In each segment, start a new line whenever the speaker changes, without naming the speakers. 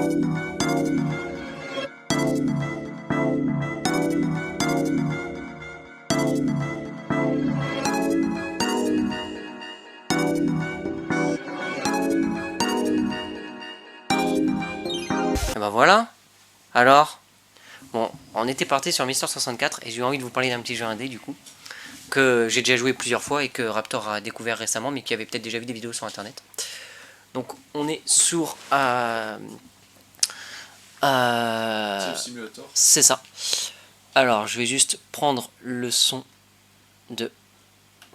Et ben voilà. Alors, bon, on était parti sur Mister 64 et j'ai eu envie de vous parler d'un petit jeu indé du coup, que j'ai déjà joué plusieurs fois et que Raptor a découvert récemment, mais qui avait peut-être déjà vu des vidéos sur internet. Donc on est sur...
Simulator.
C'est ça. Alors je vais juste prendre le son de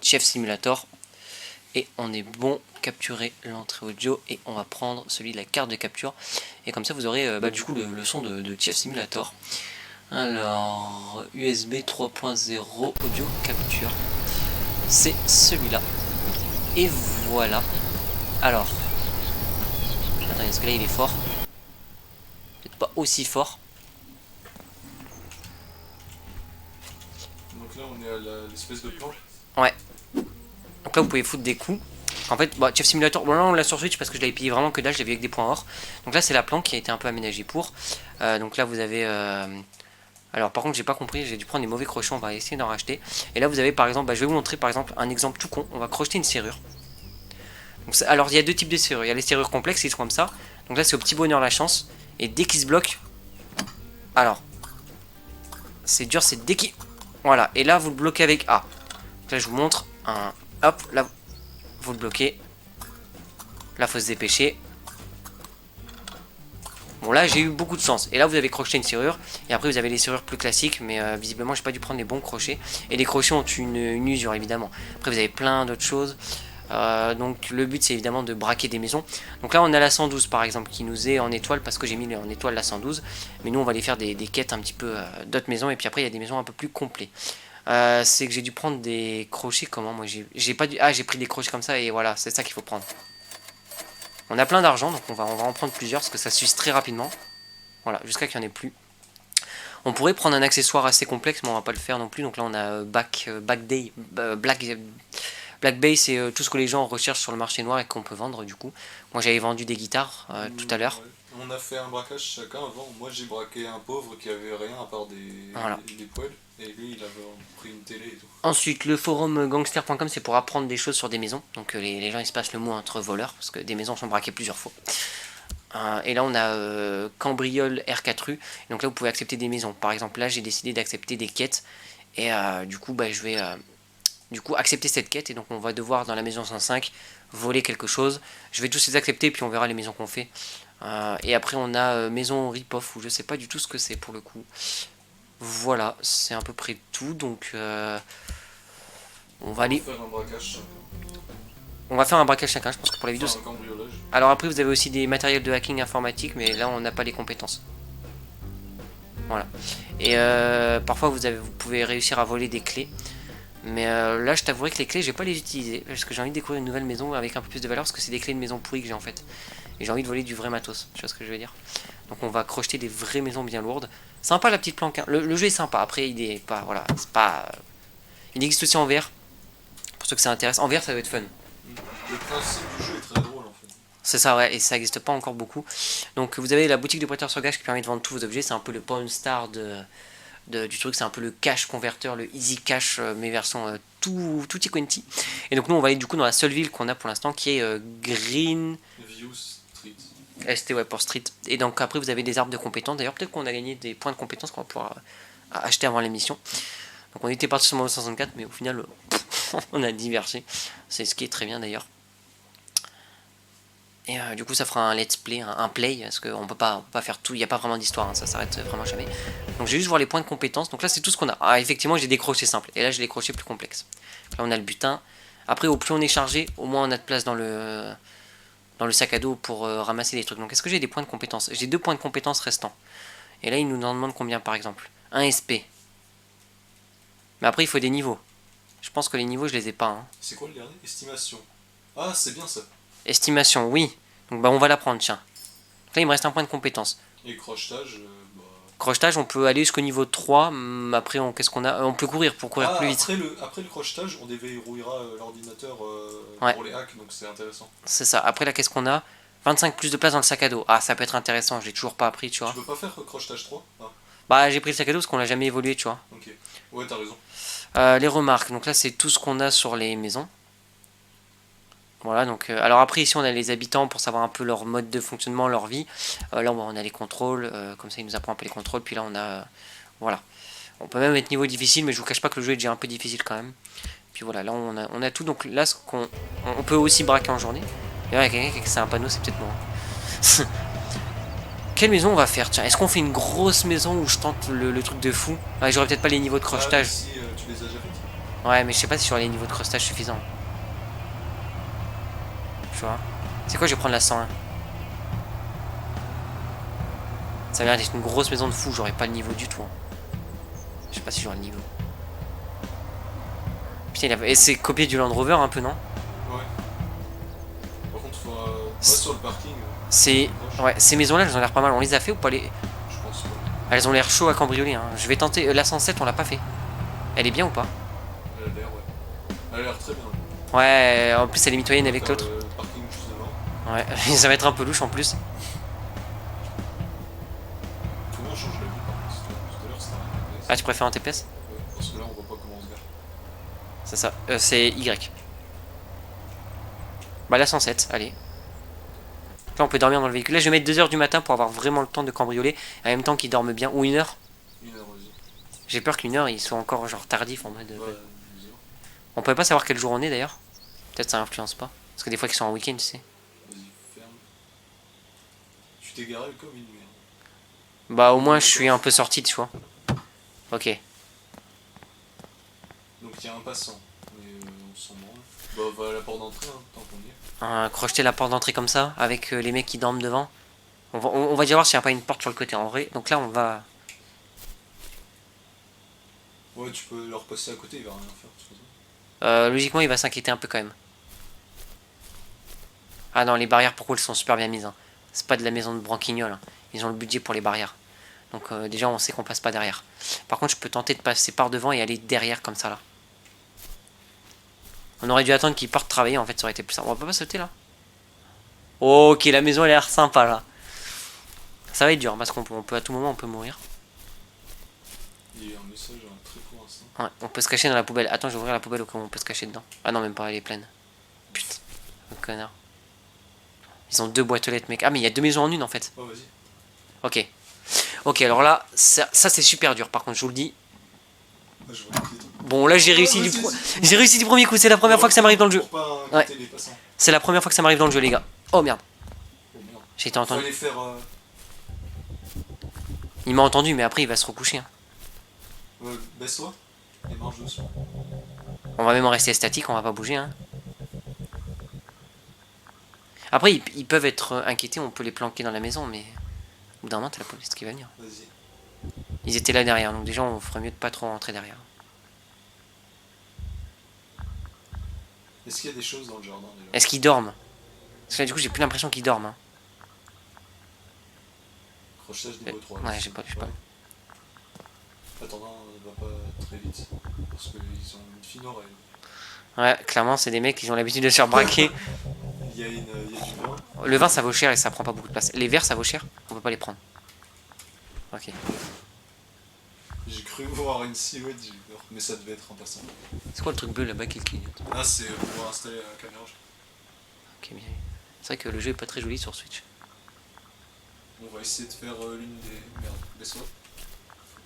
Chef Simulator et on est bon, capturer l'entrée audio et on va prendre celui de la carte de capture et comme ça vous aurez du coup le son de Chef Simulator. Alors USB 3.0 audio capture, c'est celui-là et voilà. Alors attends, est-ce que là il est fort? Peut-être pas aussi fort.
Donc là on est à l'espèce de planche.
Ouais. Donc là vous pouvez foutre des coups. En fait, Chef Simulator, bon là on l'a sur Switch parce que je l'avais payé vraiment que dalle, je l'ai vu avec des points or. Donc là c'est la planque qui a été un peu aménagée pour. Donc là vous avez... Alors par contre j'ai pas compris, j'ai dû prendre des mauvais crochets, on va essayer d'en racheter. Et là vous avez par exemple, je vais vous montrer par exemple un exemple tout con, on va crocheter une serrure. Donc, alors il y a deux types de serrures, il y a les serrures complexes qui sont comme ça. Donc là c'est au petit bonheur la chance. Et dès qu'il se bloque, alors c'est dur, c'est dès qu'il... Voilà, et là vous le bloquez avec A. Donc là je vous montre un... Hop, là vous le bloquez. Là faut se dépêcher. Bon là j'ai eu beaucoup de chance. Et là vous avez crocheté une serrure. Et après vous avez les serrures plus classiques. Mais visiblement j'ai pas dû prendre les bons crochets. Et les crochets ont une usure évidemment. Après vous avez plein d'autres choses. Donc le but c'est évidemment de braquer des maisons. Donc là on a la 112 par exemple qui nous est en étoile. Parce que j'ai mis en étoile la 112. Mais nous on va aller faire des quêtes un petit peu d'autres maisons. Et puis après il y a des maisons un peu plus complets. C'est que j'ai dû prendre des crochets. Comment moi j'ai pas dû... Ah j'ai pris des crochets comme ça. Et voilà c'est ça qu'il faut prendre. On a plein d'argent, donc on va en prendre plusieurs, parce que ça s'use très rapidement. Voilà, jusqu'à qu'il n'y en ait plus. On pourrait prendre un accessoire assez complexe, mais on va pas le faire non plus. Donc là, on a Black Bay, c'est tout ce que les gens recherchent sur le marché noir et qu'on peut vendre, du coup. Moi, j'avais vendu des guitares tout à l'heure.
Ouais. On a fait un braquage chacun avant. Moi, j'ai braqué un pauvre qui avait rien à part des poêles. Et lui, il avait pris une télé et tout.
Ensuite, le forum gangster.com, c'est pour apprendre des choses sur des maisons. Donc les gens, ils se passent le mot entre voleurs, parce que des maisons sont braquées plusieurs fois. Et là on a Cambriole R4U. Donc là vous pouvez accepter des maisons. Par exemple là j'ai décidé d'accepter des quêtes. Et du coup je vais accepter cette quête. Et donc on va devoir dans la maison 105 voler quelque chose. Je vais tous les accepter puis on verra les maisons qu'on fait. Et après on a maison rip-off où je sais pas du tout ce que c'est pour le coup. Voilà, c'est à peu près tout. Donc on va aller... On va faire un braquage chacun, je pense que pour la vidéo. Alors après vous avez aussi des matériels de hacking informatique, mais là on n'a pas les compétences. Voilà. Et parfois vous pouvez réussir à voler des clés. Mais là je t'avouerai que les clés je vais pas les utiliser. Parce que j'ai envie de découvrir une nouvelle maison avec un peu plus de valeur. Parce que c'est des clés de maison pourries que j'ai en fait. Et j'ai envie de voler du vrai matos. Tu vois ce que je veux dire? Donc on va crocheter des vraies maisons bien lourdes. Sympa la petite planque. Hein. Le jeu est sympa. Après il est pas... Voilà. C'est pas... Il existe aussi en VR. Pour ceux que ça intéresse. En VR ça va être fun.
Le principe du jeu est très drôle en fait.
C'est ça, ouais, et ça n'existe pas encore beaucoup. Donc vous avez la boutique de prêteurs sur gage qui permet de vendre tous vos objets. C'est un peu le porn star du truc. C'est un peu le cash converter, le easy cash, mais version tutti quanti. Et donc nous on va aller du coup dans la seule ville qu'on a pour l'instant qui est Green...
View Street.
ST, ouais, pour Street. Et donc après vous avez des arbres de compétences. D'ailleurs peut-être qu'on a gagné des points de compétences qu'on va pouvoir acheter avant l'émission. Donc on était parti sur Mario 64 mais au final on a divergé. C'est ce qui est très bien d'ailleurs. Et du coup ça fera un let's play, un play, parce qu'on peut pas faire tout, il n'y a pas vraiment d'histoire, hein, ça s'arrête vraiment jamais. Donc je vais juste voir les points de compétence, donc là c'est tout ce qu'on a. Ah effectivement j'ai des crochets simples, et là j'ai des crochets plus complexes. Là on a le butin, après au plus on est chargé, au moins on a de place dans le sac à dos pour ramasser des trucs. Donc est-ce que j'ai des points de compétence? J'ai 2 points de compétence restants. Et là il nous en demande combien par exemple? 1 SP. Mais après il faut des niveaux. Je pense que les niveaux je les ai pas. Hein.
C'est quoi le dernier? Estimation. Ah c'est bien ça.
Estimation, oui. Donc on va la prendre, tiens. Donc là, il me reste un point de compétence.
Et crochetage,
Crochetage, on peut aller jusqu'au niveau 3. Après, qu'est-ce qu'on a? On peut courir pour courir plus vite.
Après le crochetage, on déverrouillera l'ordinateur
ouais.
pour les hacks, donc c'est intéressant.
C'est ça. Après, là, qu'est-ce qu'on a? 25 plus de place dans le sac à dos. Ah, ça peut être intéressant, j'ai toujours pas appris, tu vois.
Tu peux pas faire crochetage 3 ah.
Bah, j'ai pris le sac à dos parce qu'on l'a jamais évolué, tu vois.
Ok. Ouais, t'as raison.
Les remarques, donc là, c'est tout ce qu'on a sur les maisons. Voilà, donc alors après ici on a les habitants pour savoir un peu leur mode de fonctionnement, leur vie. Là on a les contrôles, comme ça il nous apprend un peu les contrôles. Puis là on a, voilà, on peut même être niveau difficile, mais je vous cache pas que le jeu est déjà un peu difficile quand même. Puis voilà, là on a tout, donc là ce qu'on on peut aussi braquer en journée. Et là il y a quelqu'un qui a un panneau, c'est peut-être moi. Quelle maison on va faire? Tiens, est-ce qu'on fait une grosse maison où je tente le truc de fou? Ouais, j'aurais peut-être pas les niveaux de crochetage.
Si tu les as déjà faites.
Ouais, mais je sais pas si j'aurai les niveaux de crochetage suffisants. Tu vois. C'est quoi, je vais prendre la 101. Ça a l'air d'être une grosse maison de fou, j'aurais pas le niveau du tout. Hein. Je sais pas si j'aurai le niveau. Putain, et c'est copié du Land Rover un peu, non?
Ouais. Par contre, faut va sur le parking.
C'est. Ouais, ces maisons-là, elles ont l'air pas mal. On les a fait ou pas les.
Je pense pas.
Elles ont l'air chaud à cambrioler. Hein. Je vais tenter. La 107, on l'a pas fait. Elle est bien ou pas?
Elle a l'air, ouais. Elle a l'air très bien.
Ouais, en plus elle est mitoyenne avec l'autre.
Parking juste devant.
Ouais, ça va être un peu louche en plus.
Comment on change la vue par contre? Tout à l'heure c'était un TPS.
Ah, tu préfères un TPS?
Ouais, parce que là on voit pas comment on se gare.
C'est ça. C'est Y. Bah la 107, allez. Là on peut dormir dans le véhicule. Là je vais mettre 2 heures du matin pour avoir vraiment le temps de cambrioler. En même temps qu'ils dorment bien. Ou 1 heure.
1 heure, vas-y.
J'ai peur qu'une heure ils soient encore genre tardifs en mode.
Ouais, 2 heures.
On pouvait pas savoir quel jour on est d'ailleurs. Peut-être ça influence pas. Parce que des fois qu'ils sont en week-end, tu sais.
Vas-y, ferme. Tu t'es garé comme une merde.
Bah au moins je suis un peu sorti, tu vois. Ok.
Donc il y a un passant. Mais on s'en branle. Bah va à la porte d'entrée, hein, tant qu'on y est.
Crocheter la porte d'entrée comme ça, avec les mecs qui dorment devant. On va déjà voir s'il n'y a pas une porte sur le côté en vrai. Donc là on va...
Ouais, tu peux leur passer à côté, il va rien faire de toute façon.
Logiquement il va s'inquiéter un peu quand même. Ah non, les barrières pour elles sont super bien mises. Hein. C'est pas de la maison de branquignol. Hein. Ils ont le budget pour les barrières. Donc déjà on sait qu'on passe pas derrière. Par contre je peux tenter de passer par devant et aller derrière comme ça là. On aurait dû attendre qu'ils partent travailler en fait, ça aurait été plus simple. On va pas sauter là. Ok, la maison elle a l'air sympa là. Ça va être dur parce qu'on peut à tout moment on peut mourir.
Il y a un message très pour l'instant.
Ouais, on peut se cacher dans la poubelle. Attends, je vais ouvrir la poubelle au cas où on peut se cacher dedans. Ah non, même pas, elle est pleine. Putain, le connard. Ils ont 2 boîtes aux lettres, mec. Ah, mais il y a 2 maisons en une en fait.
Oh, vas-y.
Ok. Ok, alors là, ça c'est super dur par contre, je vous le dis.
Ah, je vois
Bon, là j'ai réussi, j'ai réussi du premier coup. C'est la première fois que ça m'arrive dans le jeu. Ouais. C'est la première fois que ça m'arrive dans le jeu, les gars. Oh merde.
Oh merde.
J'ai été entendu.
Fallait faire.
Il m'a entendu, mais après il va se recoucher. Hein.
Baisse-toi et marche doucement.
On va même en rester statique, on va pas bouger. Hein. Après, ils peuvent être inquiétés, on peut les planquer dans la maison, mais au bout d'un moment, t'as la police qui va venir.
Vas-y.
Ils étaient là derrière, donc déjà on ferait mieux de pas trop rentrer derrière.
Est-ce qu'il y a des choses dans le jardin déjà?
Est-ce qu'ils dorment? Parce que là, du coup, j'ai plus l'impression qu'ils dorment. Hein.
Crochetage niveau 3.
Ouais, j'ai pas.
Attends, va pas très vite. Parce qu'ils ont une fine oreille.
Ouais, clairement, c'est des mecs qui ont l'habitude de se faire braquer.
Il y a du vin.
Le vin, ça vaut cher et ça prend pas beaucoup de place. Les verres, ça vaut cher, on peut pas les prendre. Ok.
J'ai cru voir une silhouette, j'ai eu peur. Mais ça devait être un passant.
C'est quoi le truc bleu là-bas qui clignote?
Ah, c'est pour installer la caméra.
Ok, bien. C'est vrai que le jeu est pas très joli sur Switch.
On va essayer de faire l'une des. Merde, baisse-toi.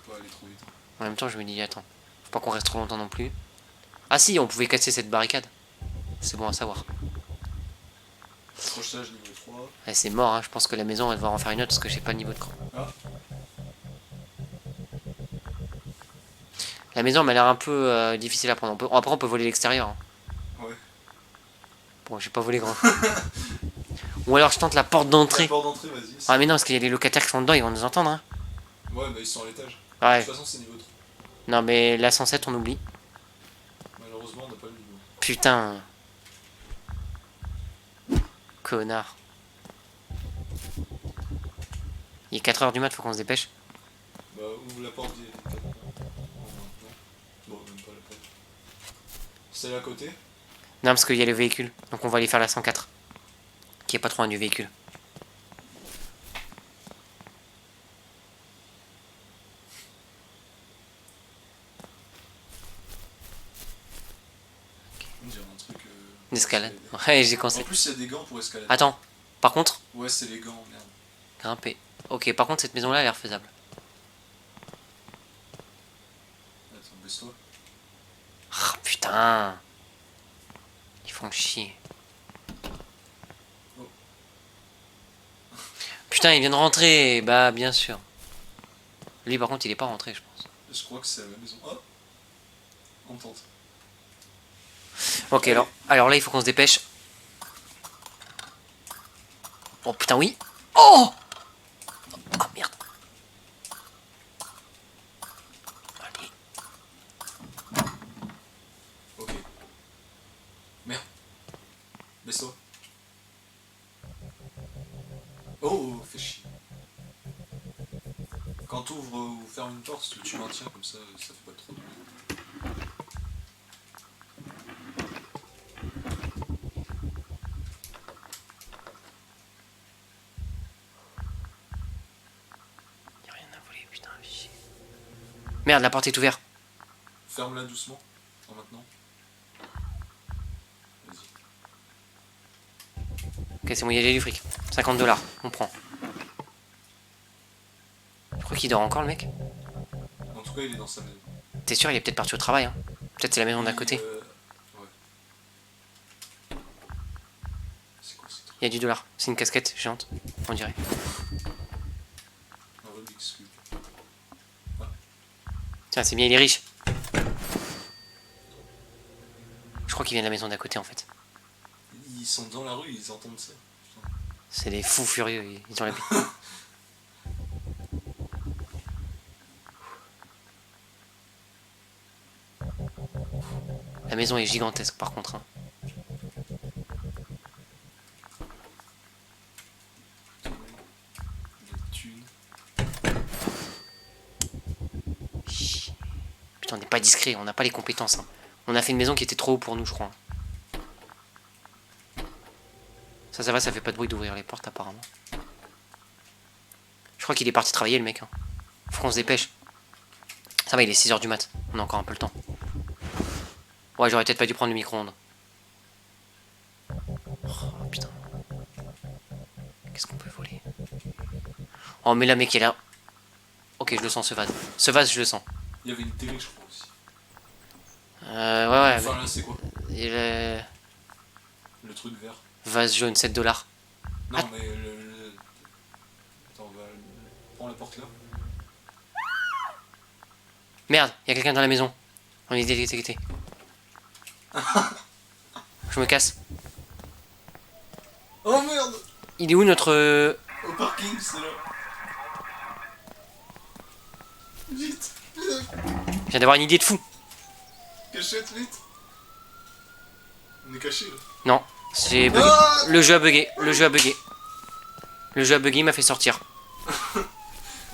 Faut pas aller trop vite.
En même temps, je me dis, attends, faut pas qu'on reste trop longtemps non plus. Ah si, on pouvait casser cette barricade. C'est bon à savoir.
Crochetage niveau 3.
Eh, c'est mort, hein. Je pense que la maison elle va en faire une autre parce que j'ai pas le niveau de cran.
Ah.
La maison elle m'a l'air un peu difficile à prendre. Après on peut voler l'extérieur. Hein.
Ouais.
Bon, j'ai pas volé grand. Ou alors je tente la porte d'entrée.
La porte d'entrée, vas-y.
Ah mais non, parce qu'il y a les locataires qui sont dedans, ils vont nous entendre. Hein.
Ouais, bah ils sont à l'étage.
Ouais.
De toute façon, c'est niveau 3.
Non mais la 107 on oublie.
Malheureusement, on n'a pas le niveau.
Putain. Connard. Il est 4 heures du mat, faut qu'on se dépêche.
Bah, ouvre la porte directement. Bon, même pas la porte. C'est à côté?
Non, parce qu'il y a le véhicule. Donc on va aller faire la 104. Qui est pas trop loin du véhicule. D'escalade. Ouais, j'ai
En
conseillé.
plus, il y a des gants pour escalader.
Attends, par contre,
Ouais, c'est les gants, merde.
grimper. Ok, par contre, cette maison-là a l'air faisable.
Attends, baisse-toi.
Ah, putain. Ils font chier.
Oh.
Putain, il vient de rentrer. Bah, bien sûr. Lui, par contre, il est pas rentré, je pense.
Je crois que c'est à la maison. Oh, on tente.
Ok, alors là, il faut qu'on se dépêche. Oh putain, oui. Oh. Ah merde. Allez.
Ok. Merde. Baisse-toi. Oh, fais chier. Quand tu ouvres ou fermes une porte, tu maintiens comme ça fait pas trop de bruit.
Y'a rien à voler, putain, chier. Merde, la porte est ouverte.
Ferme-la doucement, en maintenant. Vas-y.
Ok, c'est bon, il y a du fric. 50 $, on prend. Je crois qu'il dort encore, le mec.
En tout cas, il est dans sa maison.
T'es sûr, il est peut-être parti au travail, hein. Peut-être c'est la maison d'à côté.
Ouais. C'est quoi ce truc?
Il y a du dollar. C'est une casquette géante, on dirait.
Un Rubik's Cube.
Tiens, c'est bien, il est riche. Je crois qu'il vient de la maison d'à côté, en fait.
Ils sont dans la rue, ils entendent ça. Putain.
C'est des fous furieux, ils ont la... La maison est gigantesque, par contre, hein.
Des thunes.
Putain, on n'est pas discret, on n'a pas les compétences, hein. On a fait une maison qui était trop haut pour nous, je crois. Ça va, ça fait pas de bruit d'ouvrir les portes, apparemment. Je crois qu'il est parti travailler, le mec, hein. Faut qu'on se dépêche. Ça va, il est 6h du mat. On a encore un peu le temps. Ouais, j'aurais peut-être pas dû prendre le micro-ondes. Oh, putain. Qu'est-ce qu'on peut voler? Oh, mais là, mec, il est là. Ok, je le sens, ce vase. Ce vase, je le sens.
Il y avait une télé, je crois aussi.
Ouais.
Enfin, là, c'est quoi?
Le
truc vert.
vase jaune, 7 $.
Non, mais Attends, prends la porte là.
Merde, il y a quelqu'un dans la maison. On est détecté. Je me casse.
Oh merde!
Il est où notre...
Au parking, c'est là. Vite!
Je viens d'avoir une idée de fou.
Cachette, vite! On est caché là.
Non, c'est bugué.
Ah,
Le jeu a bugué. Le jeu a bugué. Le jeu a bugué, il m'a fait sortir.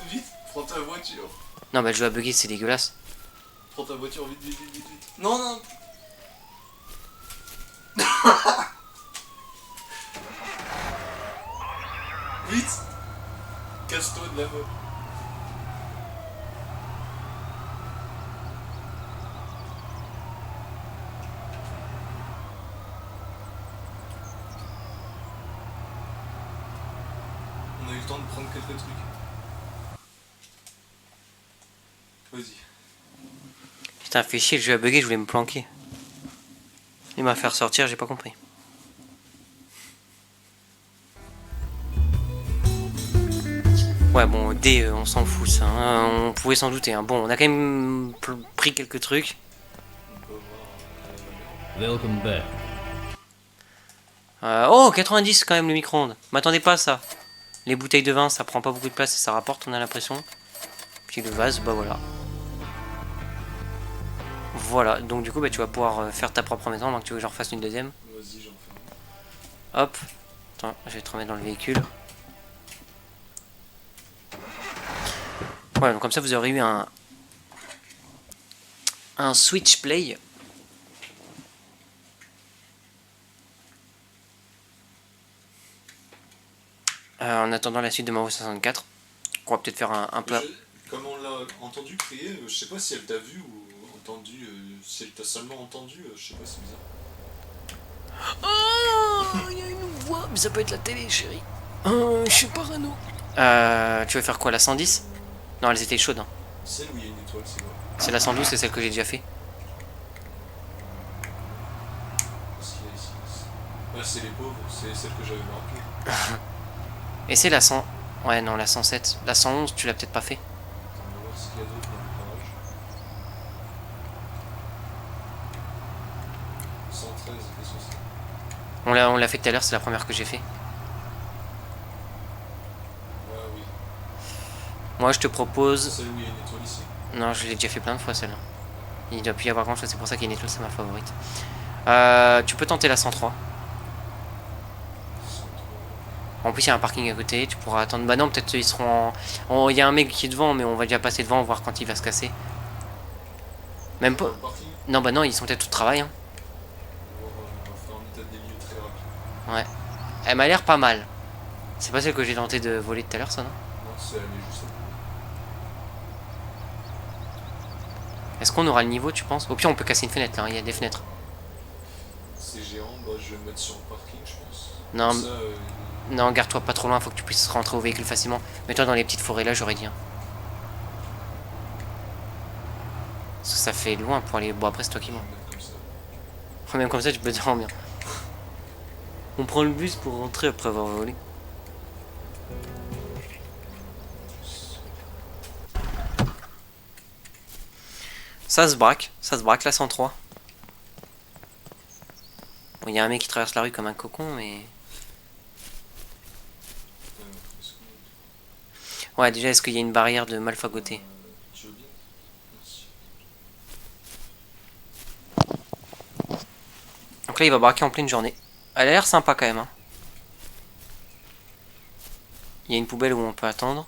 vite, prends ta voiture.
Non, bah le jeu a bugué, c'est dégueulasse.
Prends ta voiture, vite, vite, vite, vite. Non, non! Vite! Casse-toi de la mode. On a eu le temps de prendre quelques trucs. Vas-y.
Putain, fait chier, le jeu a bugué, je voulais me planquer. Il m'a fait ressortir, j'ai pas compris. Ouais, bon, D, on s'en fout, ça. Hein, on pouvait s'en douter. Hein. Bon, on a quand même pris quelques trucs.
On peut voir.
Welcome back.
Oh, 90 quand même le micro-ondes. M'attendez pas à ça. Les bouteilles de vin, ça prend pas beaucoup de place et ça rapporte, on a l'impression. Puis le vase, bah voilà. Voilà, donc du coup, bah, tu vas pouvoir faire ta propre maison, donc tu veux que j'en refasse une deuxième.
Vas-y, j'en fais un.
Hop. Attends, je vais te remettre dans le véhicule. Voilà, donc comme ça vous aurez eu un switch play. En attendant la suite de Mario 64. On va peut-être faire un peu...
Comme on l'a entendu crier, je sais pas si elle t'a vu ou entendu, si elle t'a seulement entendu, je sais pas, c'est bizarre.
Oh, il y a une voix. Mais ça peut être la télé, chérie. Je suis parano. Tu veux faire quoi, la 110? Non, elles étaient chaudes. Hein.
Celle où il y a une étoile, c'est quoi?
C'est la 112, c'est celle que j'ai déjà fait.
Qu'est-ce qu'il y a ici? Ouais, c'est les pauvres, c'est celle que j'avais marquée.
Et c'est la 100. Ouais, non, la 107. La 111, tu l'as peut-être pas fait.
Attends, on va voir ce qu'il y a d'autre dans le garage. 113, qu'est-ce que c'est?
On l'a fait tout à l'heure, c'est la première que j'ai fait.
Ah oui.
Moi, je te propose...
Celle où il y a une étoile ici?
Non, je l'ai déjà fait plein de fois, celle-là. Il doit plus y avoir grand-chose, c'est pour ça qu'il y a une étoile, c'est ma favorite. Tu peux tenter la 103.
103.
En plus, il y a un parking à côté, tu pourras attendre. Bah non, peut-être ils seront il y a un mec qui est devant, mais on va déjà passer devant, voir quand il va se casser. Même pas... Non, bah non, ils sont peut-être au travail. Hein.
On va faire un état des lieux très rapide.
Ouais. Elle m'a l'air pas mal. C'est pas celle que j'ai tenté de voler tout à l'heure, ça, non?
Non, c'est elle est juste à côté.
Est-ce qu'on aura le niveau, tu penses? Au pire, on peut casser une fenêtre, là, il y a des fenêtres.
C'est géant, bah je vais me mettre sur le parking, je pense.
Non,
ça,
non, garde-toi pas trop loin, faut que tu puisses rentrer au véhicule facilement. Mets-toi dans les petites forêts là, j'aurais dit. Hein. Parce que ça fait loin pour aller. Bon, après, c'est toi qui vois.
comme ça.
Même comme ça, tu peux dormir. On prend le bus pour rentrer après avoir volé. Ça se braque la 103. Bon, il y a un mec qui traverse la rue comme un cocon, mais. Ouais, déjà, est-ce qu'il y a une barrière de malfagoté?
Tu veux bien? Merci.
Donc là, il va braquer en pleine journée. Elle a l'air sympa quand même. Hein. Il y a une poubelle où on peut attendre.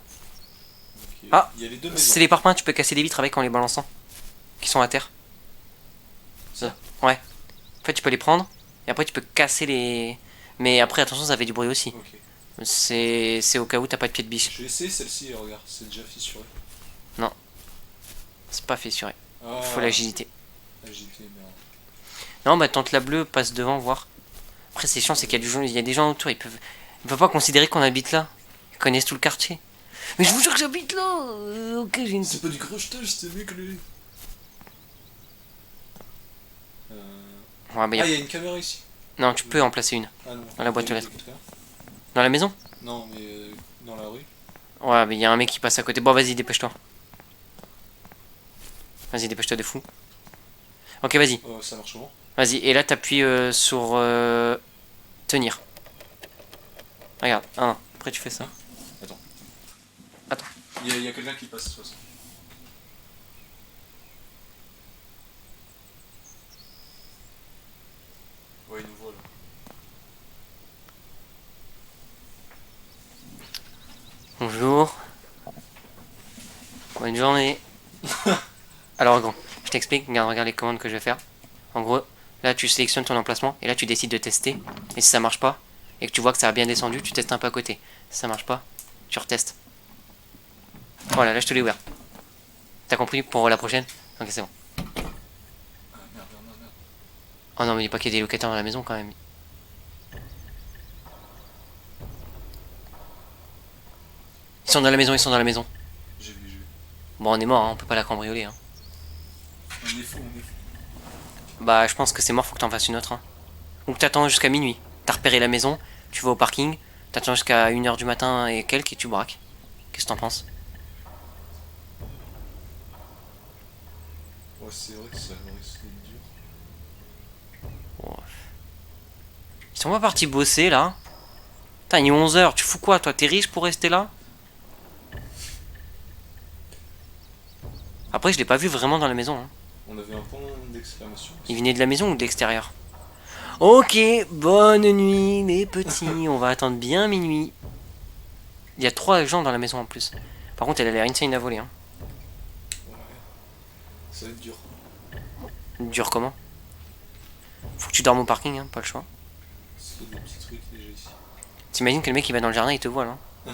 Okay.
Ah,
il y a les deux maisons.
C'est les parpaings, tu peux casser des vitres avec en les balançant. Qui sont à terre.
Ça?
Ouais. En fait, tu peux les prendre. Et après, tu peux casser les... Mais après, attention, ça fait du bruit aussi.
Okay.
C'est au cas où t'as pas de pied de biche.
Je vais essayer celle-ci, regarde, c'est déjà fissuré.
Non. C'est pas fissuré.
Ah,
faut l'agilité.
Agilité, merde.
Non, bah tente la bleue, passe devant, voir. Après, c'est chiant, c'est qu'il y a des gens autour, ils peuvent pas considérer qu'on habite là. Ils connaissent tout le quartier. Mais je vous jure que j'habite là. Ok, j'ai une...
C'est pas du crochetage, c'est mec lui.
Ouais, bah,
il y a une caméra ici.
Non, tu peux en placer une.
Ah non.
Dans la boîte aux lettres. Dans la maison?
Non, mais dans la rue.
Ouais, mais il y a un mec qui passe à côté. Bon, vas-y, dépêche-toi. Vas-y, dépêche-toi de fou. Ok, vas-y.
Oh, ça marche comment?
Vas-y, et là, t'appuies sur tenir. Regarde, après tu fais ça.
Attends.
Attends.
Il y a quelqu'un qui passe de toute façon. Ouais, il nous voit là.
Bonjour. Bonne journée. Alors, gros, je t'explique. Regarde les commandes que je vais faire. En gros, là, tu sélectionnes ton emplacement et là, tu décides de tester. Et si ça marche pas, et que tu vois que ça a bien descendu, tu testes un peu à côté. Si ça marche pas, tu retestes. Voilà, là, je te l'ai ouvert. T'as compris pour la prochaine? Ok, c'est bon.
Ah merde.
Oh non, mais il n'y a pas qu'il y ait des locataires dans la maison quand même. Ils sont dans la maison,
J'ai vu.
Bon, on est mort, hein, on peut pas la cambrioler. Hein.
On est fou.
Bah, je pense que c'est mort, faut que t'en fasses une autre. Hein. Ou que t'attends jusqu'à minuit. T'as repéré la maison, tu vas au parking, t'attends jusqu'à 1h du matin et quelques et tu braques. Qu'est-ce que t'en penses?
Ouais, c'est vrai que ça risque d'être dur.
Oh. Ils sont pas partis bosser là? Putain, il est 11h, tu fous quoi toi? T'es riche pour rester là? Après, je l'ai pas vu vraiment dans la maison. Hein.
On avait un point d'exclamation.
Il venait de la maison ou de l'extérieur? Ok, bonne nuit les petits, on va attendre bien minuit. Il y a 3 gens dans la maison en plus. Par contre, elle a l'air insane à voler. Hein.
Ouais. Ça va être dur.
Dur comment? Faut que tu dormes au parking, hein, pas le choix.
C'est des petits trucs déjà ici.
T'imagines que le mec il va dans le jardin, il te voit là.
La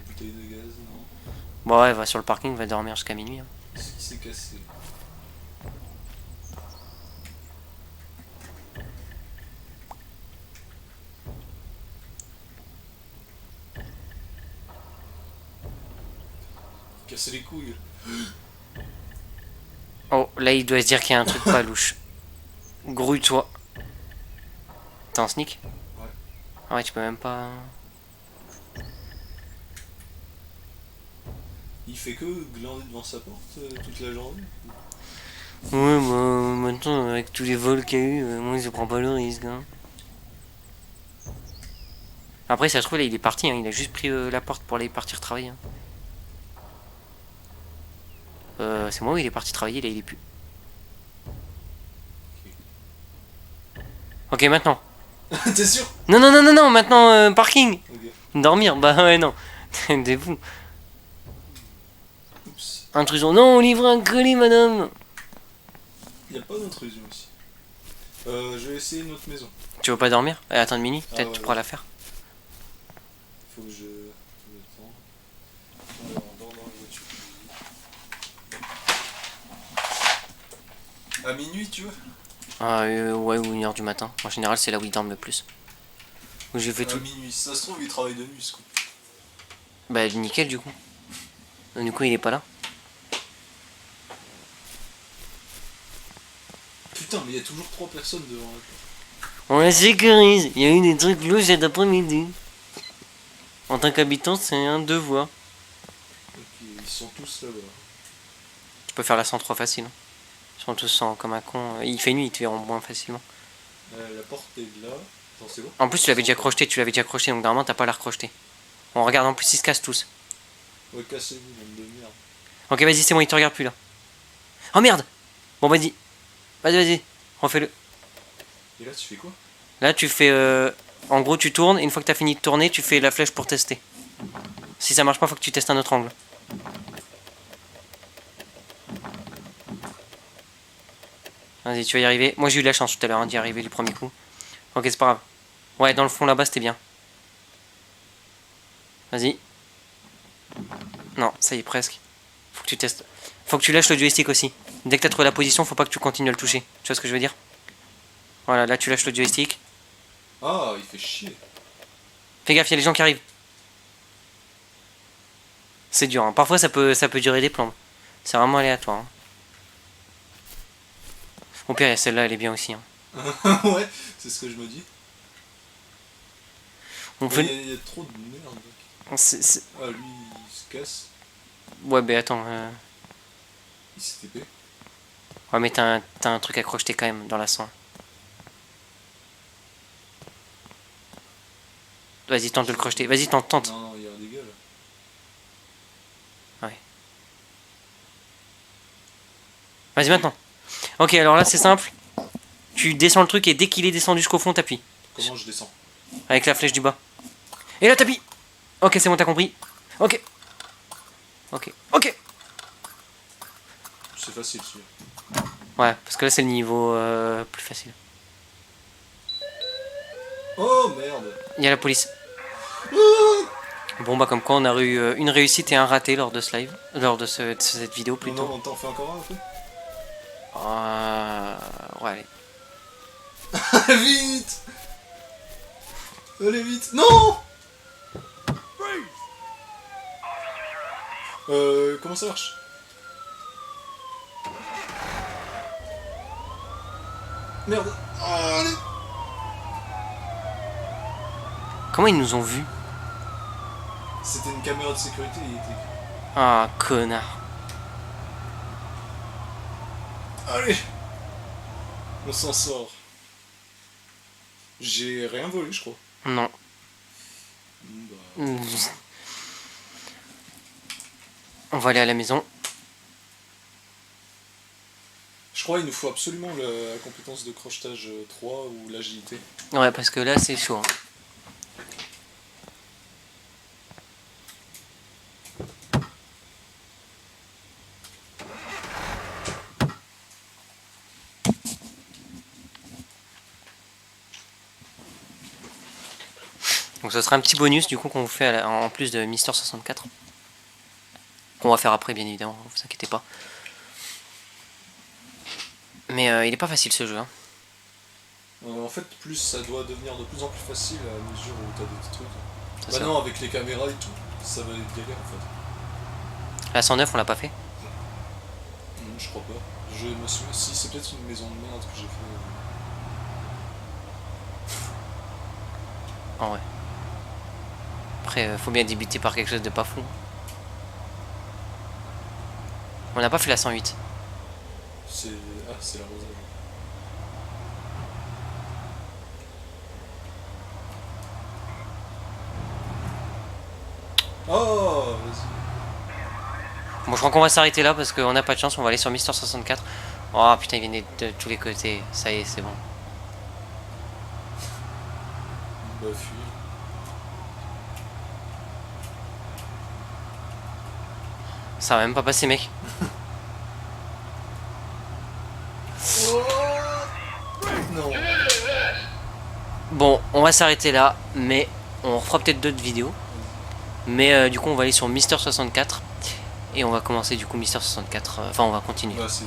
bouteille de gaz, non.
Bon ouais, va sur le parking, va dormir jusqu'à minuit. Hein.
Ce qui s'est cassé. Casser les couilles.
Oh, là il doit se dire qu'il y a un truc pas louche. Grouille-toi. T'es en sneak?
Ouais.
Ah ouais, tu peux même pas...
Il fait que glander devant sa porte toute la journée.
Ouais, bah maintenant avec tous les vols qu'il y a eu, moi je prends pas le risque. Hein. Après, ça se trouve, là il est parti, hein. Il a juste pris la porte pour aller partir travailler. Hein. C'est moi où il est parti travailler, là il est plus. Ok, maintenant.
T'es sûr?
Non, non, non, non, non, maintenant parking.
Ok.
Dormir, bah ouais, non. T'es fou.
Oups.
Intrusion, non, on livre un colis, madame.
Y'a pas d'intrusion ici. Je vais essayer une autre maison.
Tu veux pas dormir? Attends une minute, peut-être
ouais,
tu pourras la faire.
Faut que je... Attends. Alors, dans la voiture. À minuit, tu veux?
Ah, ouais, ou 1h du matin. En général, c'est là où ils dorment le plus. Où j'ai fait
À
tout.
minuit. Si ça se trouve, il travaille de nuit, ce coup.
Bah, nickel, du coup. Du coup, il est pas là.
Putain, mais il y a toujours 3 personnes devant la porte.
On la sécurise. Il y a eu des trucs louches cet après-midi. En tant qu'habitant, c'est un devoir.
Ok, ils sont tous là-bas.
Tu peux faire la 103 facile. Hein. Ils sont tous comme un con. Il fait nuit, ils te verront moins facilement.
La porte est là. Attends, c'est bon?
En plus, tu l'avais déjà crocheté, donc normalement, t'as pas à la recrocheter. On regarde, en plus, ils se cassent tous.
Ouais, cassez-vous, bande de merde.
Ok, vas-y, c'est bon, il te regarde plus là. Oh merde! Bon, vas-y. Vas-y, refais-le.
Et là, tu fais quoi?
Là, tu fais. En gros, tu tournes, et une fois que t'as fini de tourner, tu fais la flèche pour tester. Si ça marche pas, faut que tu testes un autre angle. Vas-y, tu vas y arriver. Moi, j'ai eu de la chance tout à l'heure d'y arriver du premier coup. Ok, c'est pas grave. Ouais, dans le fond là-bas, c'était bien. Vas-y. Non, ça y est, presque. Faut que tu testes. Faut que tu lâches le joystick aussi. Dès que t'as trouvé la position, faut pas que tu continues à le toucher. Tu vois ce que je veux dire? Voilà, là, tu lâches le joystick.
Ah, il fait chier.
Fais gaffe, il y a les gens qui arrivent. C'est dur, hein. Parfois, ça peut durer des plombes. C'est vraiment aléatoire. Hein. Au pire, celle-là, elle est bien aussi. Hein.
Ouais, c'est ce que je me dis.
On fait...
Il y a trop de merde. Ah, lui, il se casse.
Ouais, mais attends.
Il s'est TP.
Ouais, mais t'as un truc à crocheter quand même dans la 100. Vas-y, tente de le crocheter. Vas-y, tente.
Non, il y a un dégât là.
Ouais. Vas-y, maintenant. Ok, alors là, c'est simple. Tu descends le truc et dès qu'il est descendu jusqu'au fond, t'appuies.
Comment je descends?
Avec la flèche du bas. Et là, t'appuies. Ok, c'est bon, t'as compris. Ok.
C'est facile celui-là.
Ouais, parce que là, c'est le niveau plus facile.
Oh merde.
Il y a la police. Bon, bah, comme quoi, on a eu une réussite et un raté lors de ce live. Lors de cette vidéo, plutôt.
Non, on t'en fait encore un après.
Ouais, allez.
Vite. Allez, vite. Non. Comment ça marche? Merde. Oh, allez.
Comment ils nous ont vus?
C'était une caméra de sécurité, il était...
Ah, connard.
Allez. On s'en sort. J'ai rien volé, je crois.
Non.
Bah...
On va aller à la maison.
Je crois qu'il nous faut absolument la compétence de crochetage 3 ou l'agilité.
Ouais, parce que là, c'est chaud. Hein. Donc ce sera un petit bonus du coup qu'on vous fait en plus de Mister 64. Qu'on va faire après bien évidemment, vous inquiétez pas. Mais il est pas facile ce jeu. Hein.
En fait, plus ça doit devenir de plus en plus facile à mesure où t'as des petits trucs.
Ça,
Bah non, avec les caméras et tout, ça va être galère en fait.
La 109, on l'a pas fait?
Je crois pas. Je me souviens. Si, c'est peut-être une maison de merde que j'ai fait.
Ah ouais. Après, faut bien débuter par quelque chose de pas fou. On n'a pas fait la 108.
C'est. Ah, c'est l'arrosage. Oh, vas-y.
Bon, je crois qu'on va s'arrêter là parce qu'on n'a pas de chance. On va aller sur Mister 64. Oh putain, il vient de tous les côtés. Ça y est, c'est bon.
Bah, fuis.
Ça va même pas passer, mec.
Non.
Bon, on va s'arrêter là, mais on refera peut-être d'autres vidéos. Mais du coup, on va aller sur Mister 64 et on va commencer du coup Mister 64. Enfin, on va continuer.
Bah, c'est